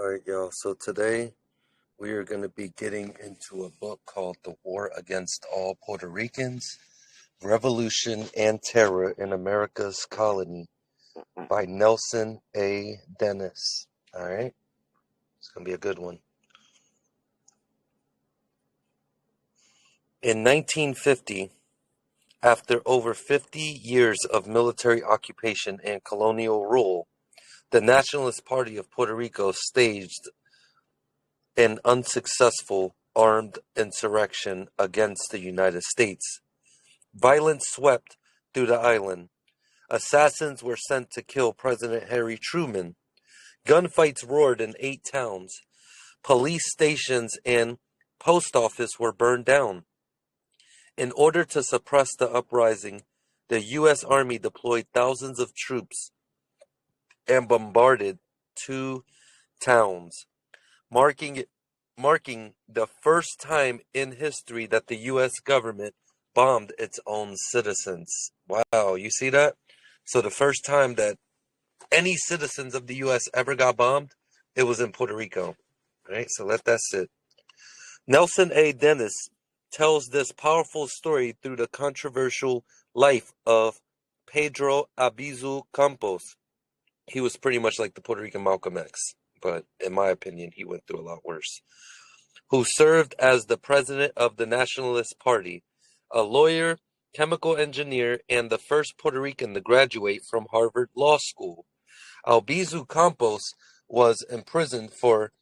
Alright, y'all. So today we are going to be getting into a book called The War Against All Puerto Ricans, Revolution and Terror in America's Colony by Nelson A. Dennis. Alright? It's going to be a good one. In 1950, after over 50 years of military occupation and colonial rule, the Nationalist Party of Puerto Rico staged an unsuccessful armed insurrection against the United States. Violence swept through the island. Assassins were sent to kill President Harry Truman. Gunfights roared in 8 towns. Police stations and post office were burned down. In order to suppress the uprising, the U.S. Army deployed thousands of troops and bombarded 2 towns, marking the first time in history that the U.S. government bombed its own citizens. Wow, you see that? So the first time that any citizens of the U.S. ever got bombed, it was in Puerto Rico. Right? So let that sit. Nelson A. Dennis tells this powerful story through the controversial life of Pedro Albizu Campos. He was pretty much like the Puerto Rican Malcolm X, but in my opinion, he went through a lot worse. Who served as the president of the Nationalist Party, a lawyer, chemical engineer, and the first Puerto Rican to graduate from Harvard Law School. Albizu Campos was imprisoned for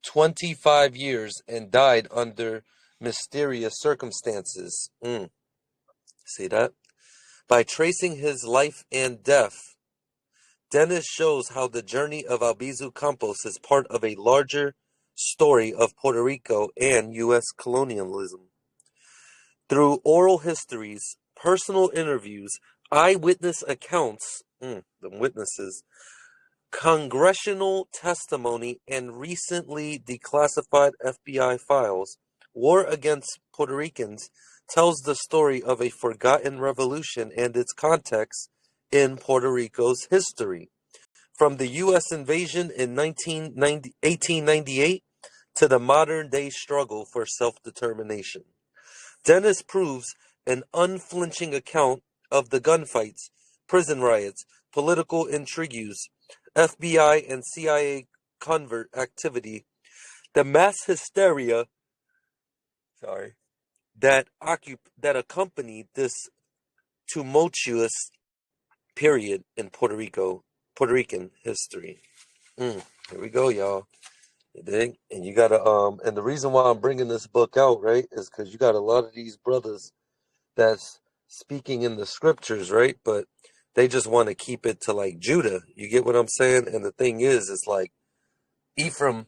25 years and died under mysterious circumstances. See that? By tracing his life and death, Dennis shows how the journey of Albizu Campos is part of a larger story of Puerto Rico and U.S. colonialism. Through oral histories, personal interviews, eyewitness accounts, the witnesses, congressional testimony, and recently declassified FBI files, War Against Puerto Ricans tells the story of a forgotten revolution and its context in Puerto Rico's history. From the U.S. invasion in 1898 to the modern-day struggle for self-determination. Dennis proves an unflinching account of the gunfights, prison riots, political intrigues, FBI and CIA covert activity, the mass hysteria that accompanied this tumultuous period in Puerto Rican history. Here we go, y'all. You dig? And you gotta and the reason why I'm bringing this book out, right, is because you got a lot of these brothers that's speaking in the scriptures, right, but they just want to keep it to like Judah. You get what I'm saying? And the thing is, it's like Ephraim,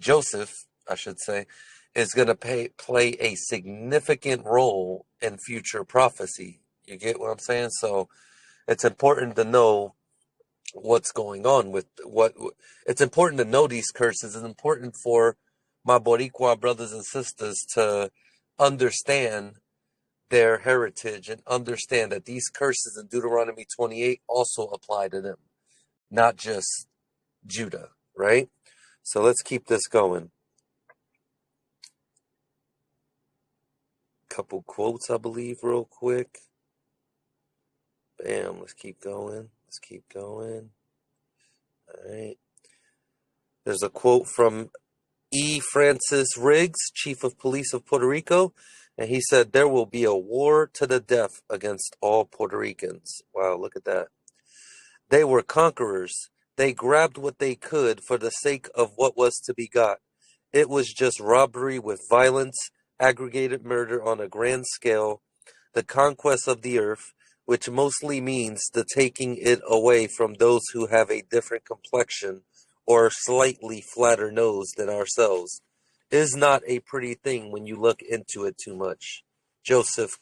Joseph, I should say, is gonna play a significant role in future prophecy. You get what I'm saying? So it's important to know what's going on with it's important to know these curses. It's important for my Boricua brothers and sisters to understand their heritage and understand that these curses in Deuteronomy 28 also apply to them, not just Judah, right? So let's keep this going. Couple quotes, I believe, real quick. Bam, let's keep going. All right. There's a quote from E. Francis Riggs, Chief of Police of Puerto Rico, and he said, "There will be a war to the death against all Puerto Ricans." Wow, look at that. They were conquerors. They grabbed what they could for the sake of what was to be got. It was just robbery with violence, aggregated murder on a grand scale, the conquest of the earth, which mostly means the taking it away from those who have a different complexion or slightly flatter nose than ourselves, is not a pretty thing when you look into it too much. Joseph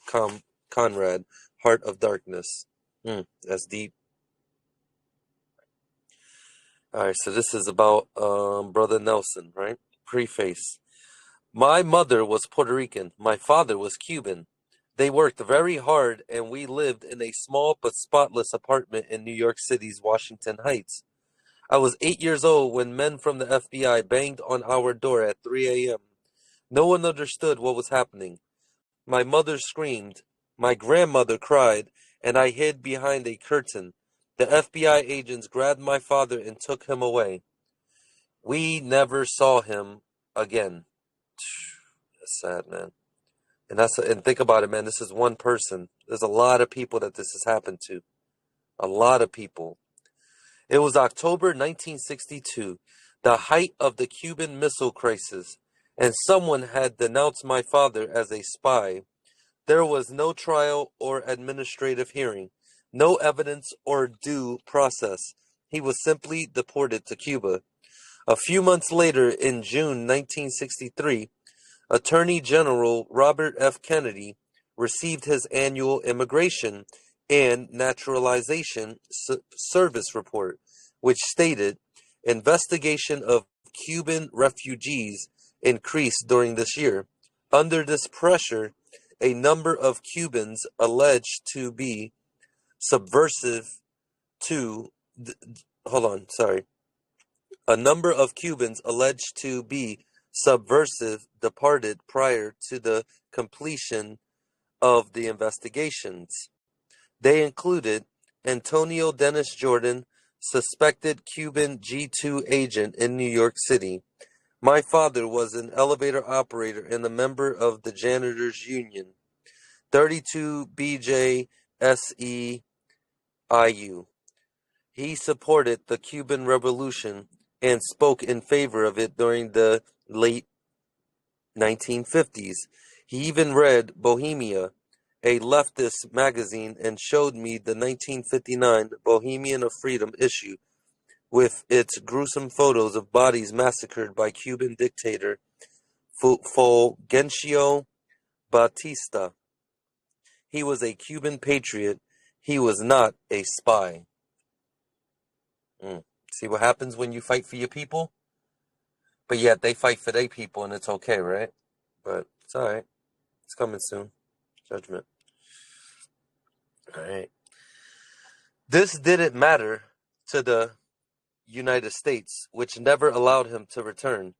Conrad, Heart of Darkness. That's deep. Alright, so this is about Brother Nelson, right? Preface. My mother was Puerto Rican. My father was Cuban. They worked very hard, and we lived in a small but spotless apartment in New York City's Washington Heights. I was 8 years old when men from the FBI banged on our door at 3 a.m. No one understood what was happening. My mother screamed, my grandmother cried, and I hid behind a curtain. The FBI agents grabbed my father and took him away. We never saw him again. That's sad, man. And think about it, man. This is one person. There's a lot of people that this has happened to. A lot of people. It was October 1962, the height of the Cuban Missile Crisis, and someone had denounced my father as a spy. There was no trial or administrative hearing, no evidence or due process. He was simply deported to Cuba. A few months later, in June 1963, Attorney General Robert F. Kennedy received his annual Immigration and Naturalization Service report, which stated investigation of Cuban refugees increased during this year. Under this pressure, a number of Cubans alleged to be subversive to a number of Cubans alleged to be subversive departed prior to the completion of the investigations. They included Antonio Dennis Jordan, suspected Cuban G2 agent in New York City. My father was an elevator operator and a member of the Janitors Union. 32 BJ SEIU. He supported the Cuban Revolution and spoke in favor of it during the late 1950s. He even read Bohemia, a leftist magazine, and showed me the 1959 Bohemian of Freedom issue with its gruesome photos of bodies massacred by Cuban dictator Fulgencio Batista. He was a Cuban patriot. He was not a spy. See what happens when you fight for your people? But yet they fight for their people and it's okay, right? But it's alright. It's coming soon. Judgment. Alright. This didn't matter to the United States, which never allowed him to return.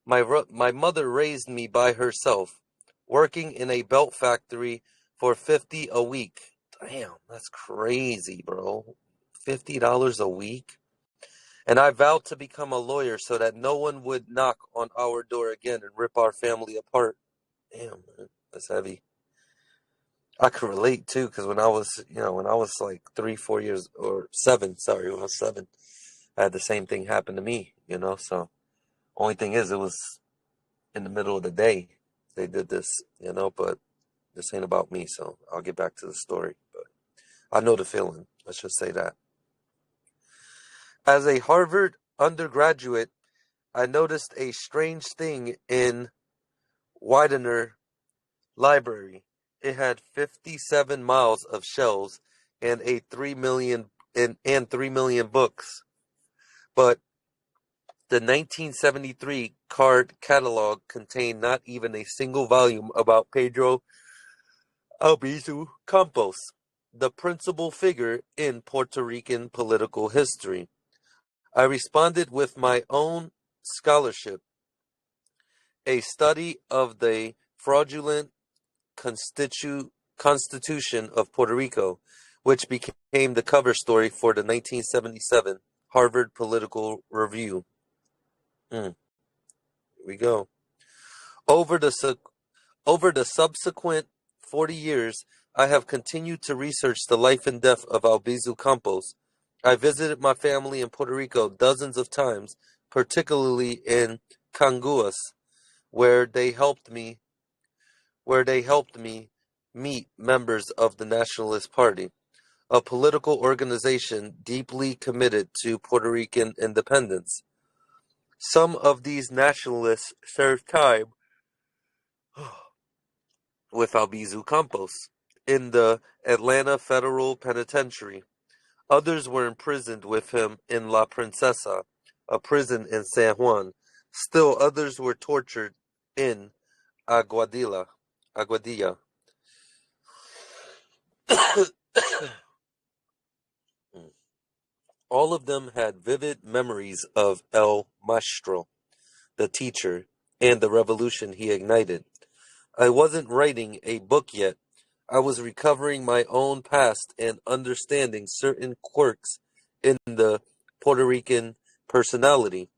My mother raised me by herself, working in a belt factory for $50 a week. Damn, that's crazy, bro. $50 a week? And I vowed to become a lawyer so that no one would knock on our door again and rip our family apart. Damn, man, that's heavy. I could relate too, because when I was like 3, 4 years, or 7, sorry, when I was 7, I had the same thing happen to me, so only thing is it was in the middle of the day they did this, but this ain't about me, so I'll get back to the story. But I know the feeling, let's just say that. As a Harvard undergraduate, I noticed a strange thing in Widener Library. It had 57 miles of shelves and 3 million books. But the 1973 card catalog contained not even a single volume about Pedro Albizu Campos, the principal figure in Puerto Rican political history. I responded with my own scholarship, a study of the fraudulent Constitution of Puerto Rico, which became the cover story for the 1977 Harvard Political Review. Here we go. Over the subsequent 40 years, I have continued to research the life and death of Albizu Campos. I visited my family in Puerto Rico dozens of times, particularly in Canguas, where they helped me meet members of the Nationalist Party, a political organization deeply committed to Puerto Rican independence. Some of these nationalists served time with Albizu Campos in the Atlanta Federal Penitentiary. Others were imprisoned with him in La Princesa, a prison in San Juan. Still others were tortured in Aguadilla. All of them had vivid memories of El Maestro, the teacher, and the revolution he ignited. I wasn't writing a book yet. I was recovering my own past and understanding certain quirks in the Puerto Rican personality.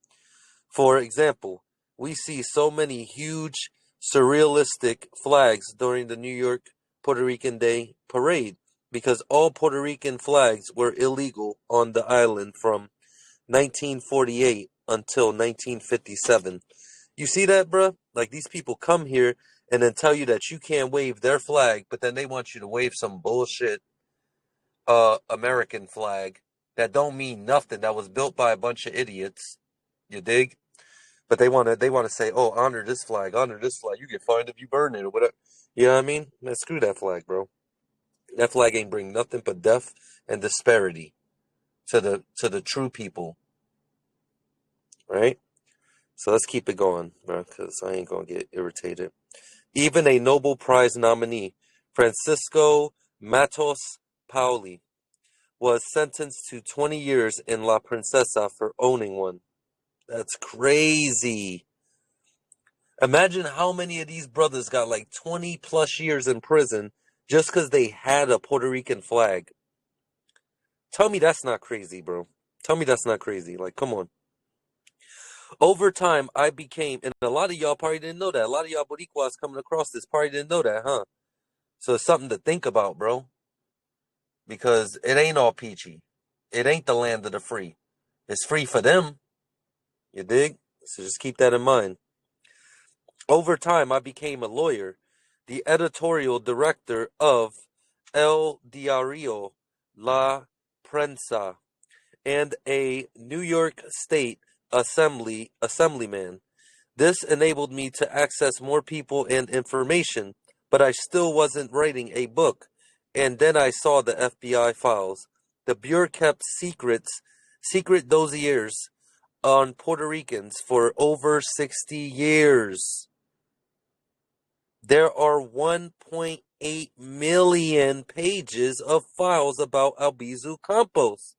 For example, we see so many huge surrealistic flags during the New York Puerto Rican Day parade because all Puerto Rican flags were illegal on the island from 1948 until 1957. You see that, bruh? Like, these people come here and then tell you that you can't wave their flag, but then they want you to wave some bullshit American flag that don't mean nothing, that was built by a bunch of idiots. You dig? But they wanna say, oh, honor this flag, honor this flag. You get fined if you burn it or whatever. You know what I mean? Man, screw that flag, bro. That flag ain't bring nothing but death and disparity to the true people, right? So let's keep it going, bro, because I ain't gonna get irritated. Even a Nobel Prize nominee, Francisco Matos Pauli, was sentenced to 20 years in La Princesa for owning one. That's crazy. Imagine how many of these brothers got like 20 plus years in prison just because they had a Puerto Rican flag. Tell me that's not crazy, bro. Tell me that's not crazy. Like, come on. Over time, I became, and a lot of y'all probably didn't know that. A lot of y'all Boricuas coming across this probably didn't know that, huh? So it's something to think about, bro. Because it ain't all peachy. It ain't the land of the free. It's free for them. You dig? So just keep that in mind. Over time, I became a lawyer, the editorial director of El Diario La Prensa, and a New York State assemblyman. This enabled me to access more people and information, but I still wasn't writing a book. And then I saw the FBI files. The Bureau kept secret dossiers on Puerto Ricans for over 60 years. There are 1.8 million pages of files about Albizu Campos,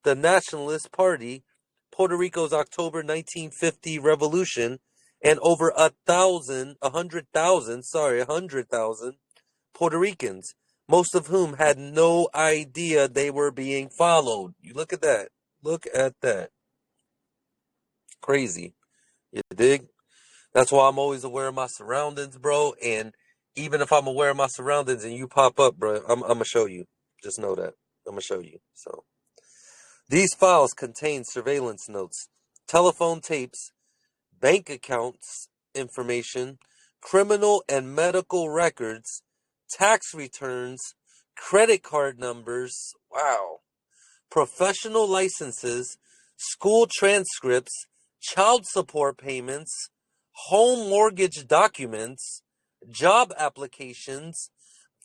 the Nationalist Party, Puerto Rico's October 1950 revolution, and over 100,000 Puerto Ricans, most of whom had no idea they were being followed. You look at that. Look at that. Crazy. You dig? That's why I'm always aware of my surroundings, bro. And even if I'm aware of my surroundings and you pop up, bro, I'm going to show you. Just know that. I'm going to show you. So these files contain surveillance notes, telephone tapes, bank accounts information, criminal and medical records, tax returns, credit card numbers, wow, professional licenses, school transcripts, child support payments, home mortgage documents, job applications,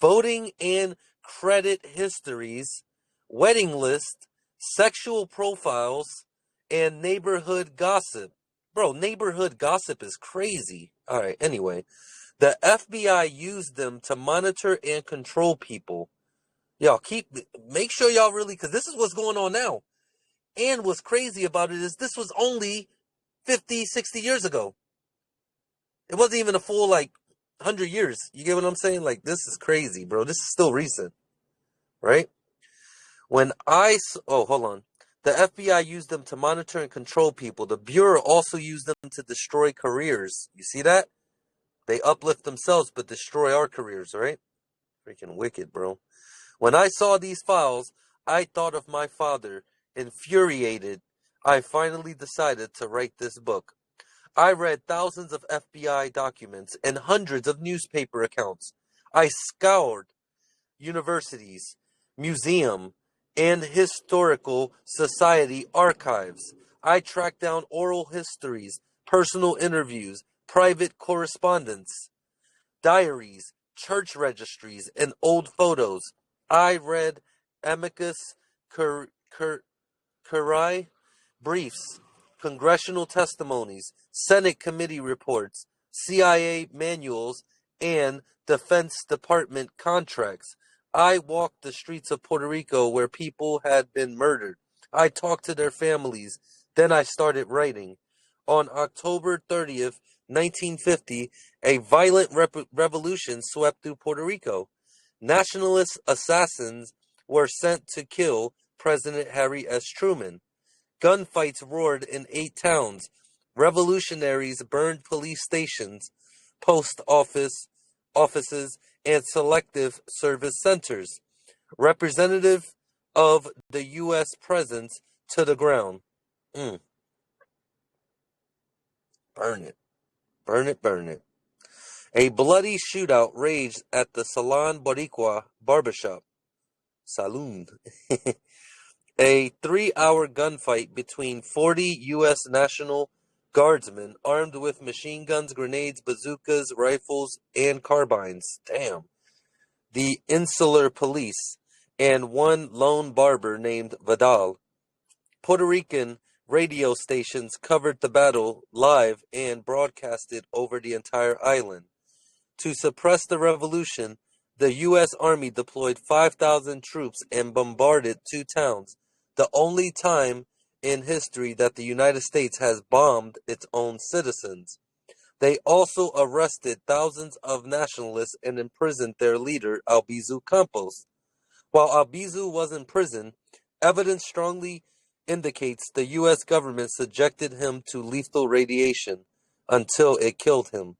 voting and credit histories, wedding list, sexual profiles, and neighborhood gossip. Bro, neighborhood gossip is crazy. All right, anyway, the FBI used them to monitor and control people. Y'all make sure y'all really, because this is what's going on now. And what's crazy about it is this was only 50, 60 years ago. It wasn't even a full, 100 years. You get what I'm saying? Like, this is crazy, bro. This is still recent, right? Hold on. The FBI used them to monitor and control people. The Bureau also used them to destroy careers. You see that? They uplift themselves but destroy our careers, right? Freaking wicked, bro. When I saw these files, I thought of my father. Infuriated, I finally decided to write this book. I read thousands of FBI documents and hundreds of newspaper accounts. I scoured universities, museum, and historical society archives. I tracked down oral histories, personal interviews, private correspondence, diaries, church registries, and old photos. I read amicus curiae briefs, congressional testimonies, Senate committee reports, CIA manuals, and Defense Department contracts. I walked the streets of Puerto Rico where people had been murdered. I talked to their families. Then I started writing. On October 30th, 1950, a violent revolution swept through Puerto Rico. Nationalist assassins were sent to kill President Harry S. Truman. Gunfights roared in 8 towns. Revolutionaries burned police stations, post offices, and selective service centers. Representative of the U.S. presence to the ground. Mm, burn it. Burn it, burn it. A bloody shootout raged at the Salon Boricua barbershop. Saloon. A 3-hour gunfight between 40 U.S. National Guardsmen armed with machine guns, grenades, bazookas, rifles, and carbines. Damn. The Insular Police, and one lone barber named Vidal. Puerto Rican radio stations covered the battle live and broadcasted over the entire island. To suppress the revolution, the U.S. Army deployed 5,000 troops and bombarded 2 towns, the only time in history that the United States has bombed its own citizens. They also arrested thousands of nationalists and imprisoned their leader, Albizu Campos. While Albizu was in prison, evidence strongly indicates the U.S. government subjected him to lethal radiation until it killed him.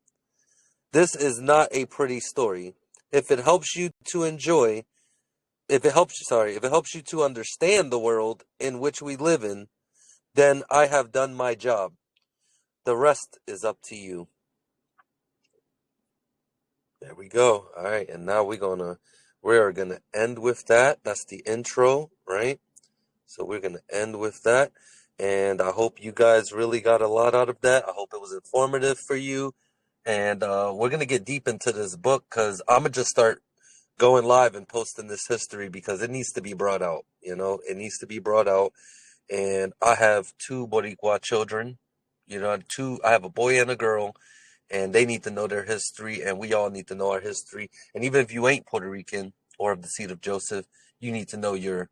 This is not a pretty story. If it helps you to enjoy, if it helps you to understand the world in which we live in, then I have done my job. The rest is up to you. There we go. All right, and now we are gonna end with that. That's the intro, right? So we're gonna end with that, and I hope you guys really got a lot out of that. I hope it was informative for you, and we're gonna get deep into this book because I'm gonna just start going live and posting this history because it needs to be brought out. It needs to be brought out, and I have 2 Boricua children. I have a boy and a girl, and they need to know their history, and we all need to know our history. And even if you ain't Puerto Rican or of the seed of Joseph, you need to know your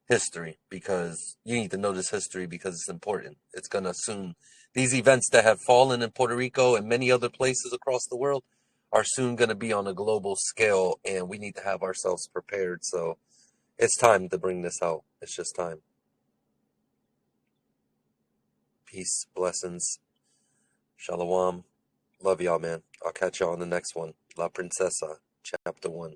history because you need to know this history because it's important. It's going to soon, these events that have fallen in Puerto Rico and many other places across the world are soon going to be on a global scale, and we need to have ourselves prepared. So it's time to bring this out. It's just time. Peace, blessings, shalom. Love y'all, man. I'll catch y'all on the next one. La Princesa, Chapter 1.